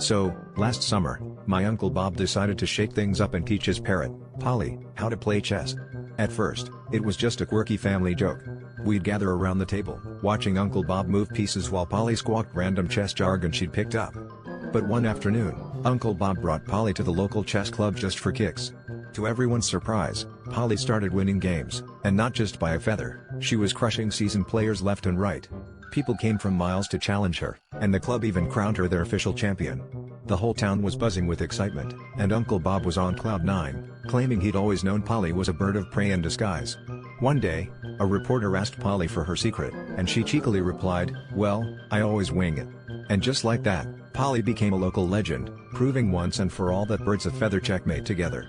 So, last summer, my Uncle Bob decided to shake things up and teach his parrot, Polly, how to play chess. At first, it was just a quirky family joke. We'd gather around the table, watching Uncle Bob move pieces while Polly squawked random chess jargon she'd picked up. But one afternoon, Uncle Bob brought Polly to the local chess club just for kicks. To everyone's surprise, Polly started winning games, and not just by a feather, she was crushing seasoned players left and right. People came from miles to challenge her, and the club even crowned her their official champion. The whole town was buzzing with excitement, and Uncle Bob was on cloud nine, claiming he'd always known Polly was a bird of prey in disguise. One day, a reporter asked Polly for her secret, and she cheekily replied, "Well, I always wing it." And just like that, Polly became a local legend, proving once and for all that birds of feather checkmate together.